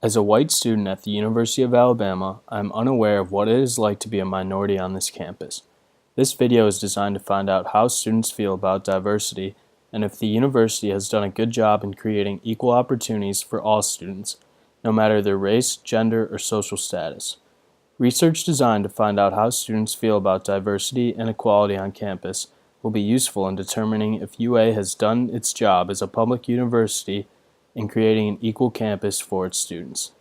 As a white student at the University of Alabama, I am unaware of what it is like to be a minority on this campus. This video is designed to find out how students feel about diversity and if the university has done a good job in creating equal opportunities for all students, no matter their race, gender, or social status. Research designed to find out how students feel about diversity and equality on campus will be useful in determining if UA has done its job as a public university in creating an equal campus for its students.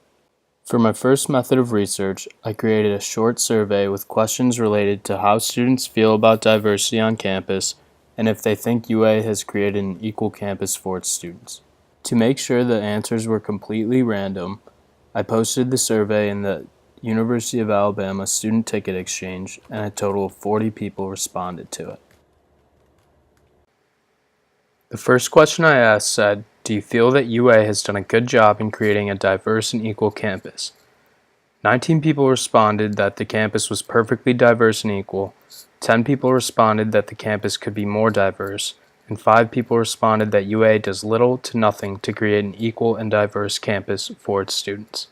For my first method of research, I created a short survey with questions related to how students feel about diversity on campus and if they think UA has created an equal campus for its students. To make sure the answers were completely random, I posted the survey in the University of Alabama Student Ticket Exchange, and a total of 40 people responded to it. The first question I asked said, "Do you feel that UA has done a good job in creating a diverse and equal campus?" 19 people responded that the campus was perfectly diverse and equal, 10 people responded that the campus could be more diverse, and 5 people responded that UA does little to nothing to create an equal and diverse campus for its students.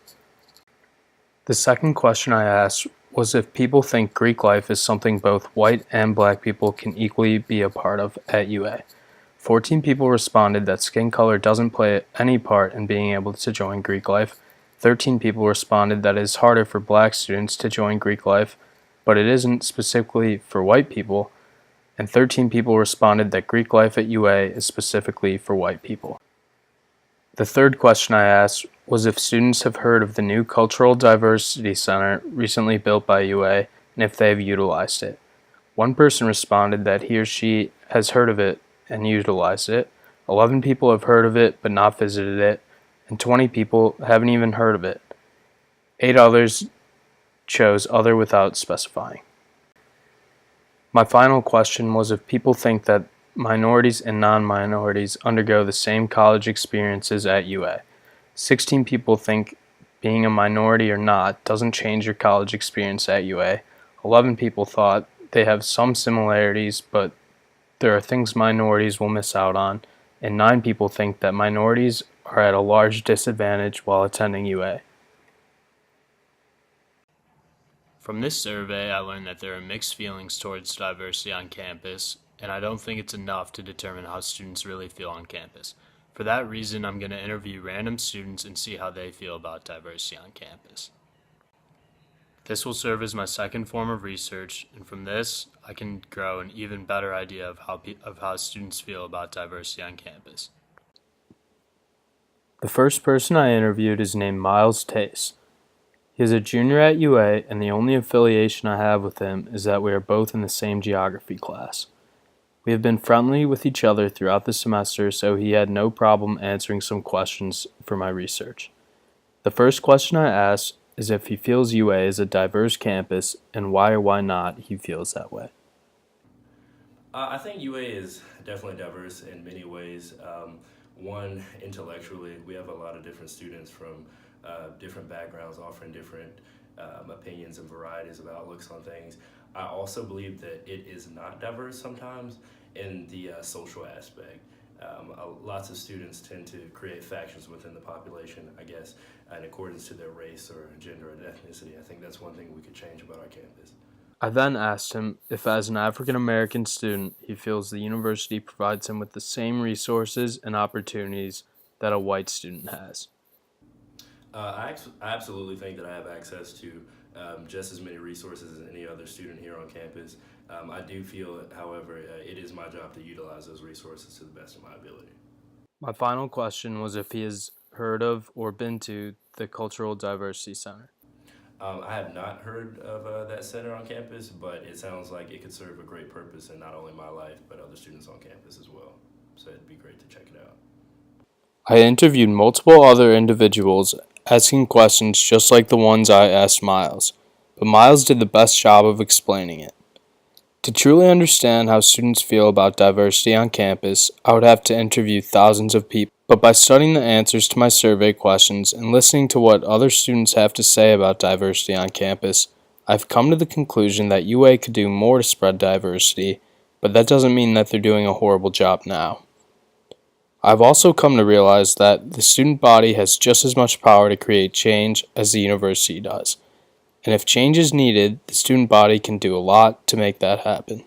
The second question I asked was if people think Greek life is something both white and black people can equally be a part of at UA. 14 people responded that skin color doesn't play any part in being able to join Greek life. 13 people responded that it is harder for black students to join Greek life, but it isn't specifically for white people. And 13 people responded that Greek life at UA is specifically for white people. The third question I asked was if students have heard of the new Cultural Diversity Center recently built by UA and if they have utilized it. One person responded that he or she has heard of it and utilized it. 11 people have heard of it but not visited it, and 20 people haven't even heard of it. 8 others chose other without specifying. My final question was if people think that minorities and non-minorities undergo the same college experiences at UA. 16 people think being a minority or not doesn't change your college experience at UA. 11 people thought they have some similarities, but there are things minorities will miss out on, and 9 people think that minorities are at a large disadvantage while attending UA. From this survey, I learned that there are mixed feelings towards diversity on campus, and I don't think it's enough to determine how students really feel on campus. For that reason, I'm going to interview random students and see how they feel about diversity on campus. This will serve as my second form of research, and from this, I can grow an even better idea of how students feel about diversity on campus. The first person I interviewed is named Miles Tace. He is a junior at UA, and the only affiliation I have with him is that we are both in the same geography class. We have been friendly with each other throughout the semester, so he had no problem answering some questions for my research. The first question I asked is if he feels UA is a diverse campus and why or why not he feels that way. I think UA is definitely diverse in many ways. One, intellectually, we have a lot of different students from different backgrounds offering different opinions and varieties of outlooks on things. I also believe that it is not diverse sometimes in the social aspect. Lots of students tend to create factions within the population, I guess, in accordance to their race or gender and ethnicity. I think that's one thing we could change about our campus. I then asked him if, as an African American student, he feels the university provides him with the same resources and opportunities that a white student has. I absolutely think that I have access to just as many resources as any other student here on campus. I do feel, however, it is my job to utilize those resources to the best of my ability. My final question was if he has heard of or been to the Cultural Diversity Center. I have not heard of that center on campus, but it sounds like it could serve a great purpose in not only my life, but other students on campus as well. So it'd be great to check it out. I interviewed multiple other individuals asking questions just like the ones I asked Miles, but Miles did the best job of explaining it. To truly understand how students feel about diversity on campus, I would have to interview thousands of people. But by studying the answers to my survey questions and listening to what other students have to say about diversity on campus, I've come to the conclusion that UA could do more to spread diversity, but that doesn't mean that they're doing a horrible job now. I've also come to realize that the student body has just as much power to create change as the university does. And if change is needed, the student body can do a lot to make that happen.